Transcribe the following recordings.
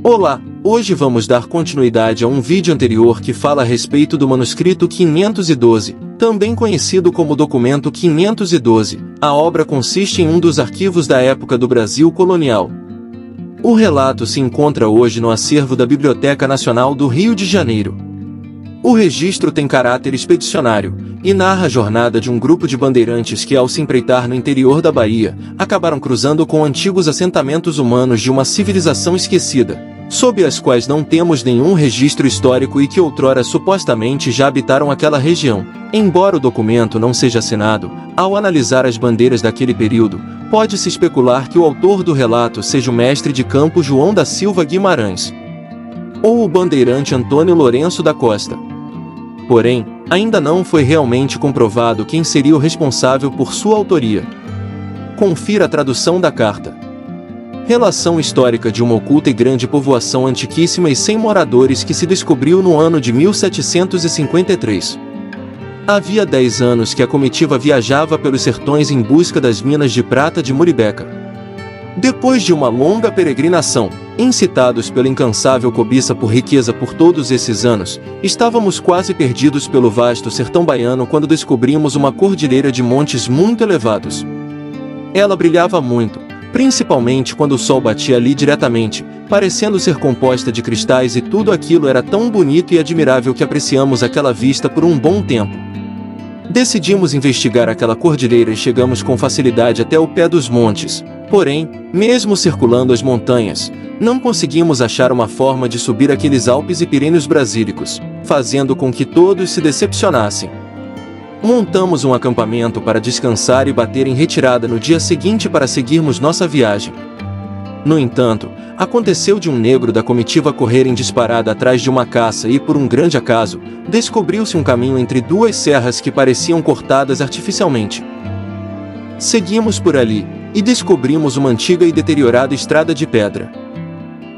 Olá, hoje vamos dar continuidade a um vídeo anterior que fala a respeito do manuscrito 512, também conhecido como documento 512. A obra consiste em um dos arquivos da época do Brasil colonial. O relato se encontra hoje no acervo da Biblioteca Nacional do Rio de Janeiro. O registro tem caráter expedicionário e narra a jornada de um grupo de bandeirantes que, ao se empreitar no interior da Bahia, acabaram cruzando com antigos assentamentos humanos de uma civilização esquecida, sob as quais não temos nenhum registro histórico e que outrora supostamente já habitaram aquela região. Embora o documento não seja assinado, ao analisar as bandeiras daquele período, pode-se especular que o autor do relato seja o mestre de campo João da Silva Guimarães, ou o bandeirante Antônio Lourenço da Costa. Porém, ainda não foi realmente comprovado quem seria o responsável por sua autoria. Confira a tradução da carta. Relação histórica de uma oculta e grande povoação antiquíssima e sem moradores que se descobriu no ano de 1753. Havia 10 anos que a comitiva viajava pelos sertões em busca das minas de prata de Muribeca. Depois de uma longa peregrinação, incitados pela incansável cobiça por riqueza por todos esses anos, estávamos quase perdidos pelo vasto sertão baiano quando descobrimos uma cordilheira de montes muito elevados. Ela brilhava muito, principalmente quando o sol batia ali diretamente, parecendo ser composta de cristais, e tudo aquilo era tão bonito e admirável que apreciamos aquela vista por um bom tempo. Decidimos investigar aquela cordilheira e chegamos com facilidade até o pé dos montes. Porém, mesmo circulando as montanhas, não conseguimos achar uma forma de subir aqueles Alpes e Pireneus brasílicos, fazendo com que todos se decepcionassem. Montamos um acampamento para descansar e bater em retirada no dia seguinte para seguirmos nossa viagem. No entanto, aconteceu de um negro da comitiva correr em disparada atrás de uma caça e, por um grande acaso, descobriu-se um caminho entre duas serras que pareciam cortadas artificialmente. Seguimos por ali e descobrimos uma antiga e deteriorada estrada de pedra.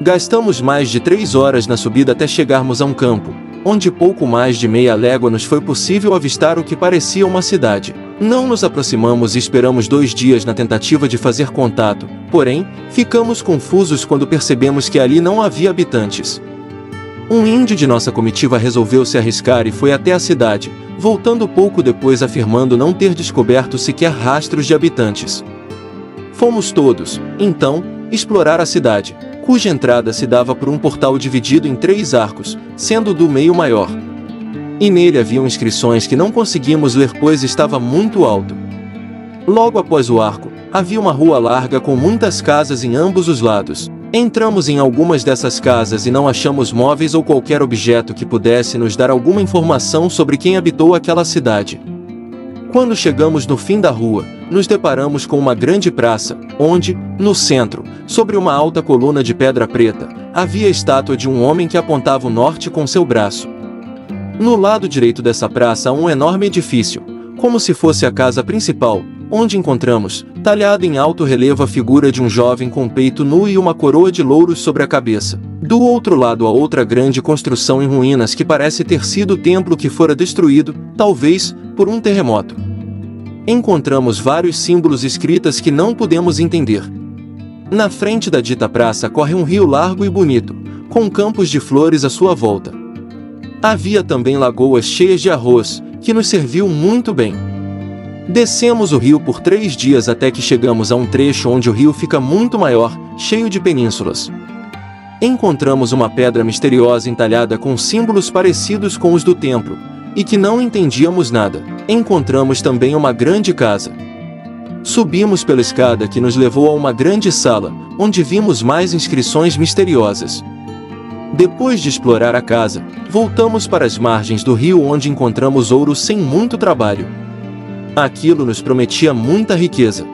Gastamos mais de 3 horas na subida até chegarmos a um campo, onde pouco mais de meia légua nos foi possível avistar o que parecia uma cidade. Não nos aproximamos e esperamos 2 dias na tentativa de fazer contato, porém, ficamos confusos quando percebemos que ali não havia habitantes. Um índio de nossa comitiva resolveu se arriscar e foi até a cidade, voltando pouco depois afirmando não ter descoberto sequer rastros de habitantes. Fomos todos, então, explorar a cidade, cuja entrada se dava por um portal dividido em 3 arcos, sendo do meio maior. E nele haviam inscrições que não conseguimos ler pois estava muito alto. Logo após o arco, havia uma rua larga com muitas casas em ambos os lados. Entramos em algumas dessas casas e não achamos móveis ou qualquer objeto que pudesse nos dar alguma informação sobre quem habitou aquela cidade. Quando chegamos no fim da rua, nos deparamos com uma grande praça, onde, no centro, sobre uma alta coluna de pedra preta, havia a estátua de um homem que apontava o norte com seu braço. No lado direito dessa praça há um enorme edifício, como se fosse a casa principal, onde encontramos, talhada em alto relevo, a figura de um jovem com peito nu e uma coroa de louros sobre a cabeça. Do outro lado há outra grande construção em ruínas que parece ter sido o templo que fora destruído, talvez, por um terremoto. Encontramos vários símbolos escritos que não podemos entender. Na frente da dita praça corre um rio largo e bonito, com campos de flores à sua volta. Havia também lagoas cheias de arroz, que nos serviu muito bem. Descemos o rio por 3 dias até que chegamos a um trecho onde o rio fica muito maior, cheio de penínsulas. Encontramos uma pedra misteriosa entalhada com símbolos parecidos com os do templo, e que não entendíamos nada. Encontramos também uma grande casa. Subimos pela escada que nos levou a uma grande sala, onde vimos mais inscrições misteriosas. Depois de explorar a casa, voltamos para as margens do rio onde encontramos ouro sem muito trabalho. Aquilo nos prometia muita riqueza.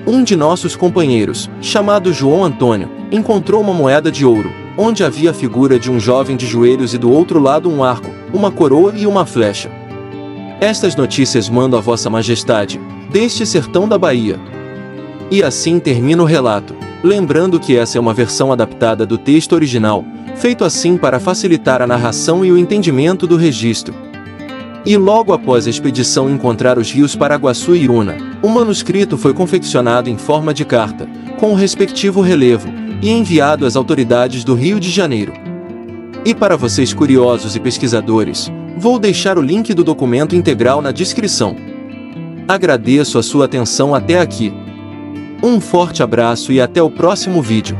Um de nossos companheiros, chamado João Antônio, encontrou uma moeda de ouro, onde havia a figura de um jovem de joelhos e do outro lado um arco, uma coroa e uma flecha. Estas notícias mando a Vossa Majestade, deste sertão da Bahia. E assim termina o relato, lembrando que essa é uma versão adaptada do texto original, feito assim para facilitar a narração e o entendimento do registro. E logo após a expedição encontrar os rios Paraguaçu e Una, o manuscrito foi confeccionado em forma de carta, com o respectivo relevo, e enviado às autoridades do Rio de Janeiro. E para vocês curiosos e pesquisadores, vou deixar o link do documento integral na descrição. Agradeço a sua atenção até aqui. Um forte abraço e até o próximo vídeo.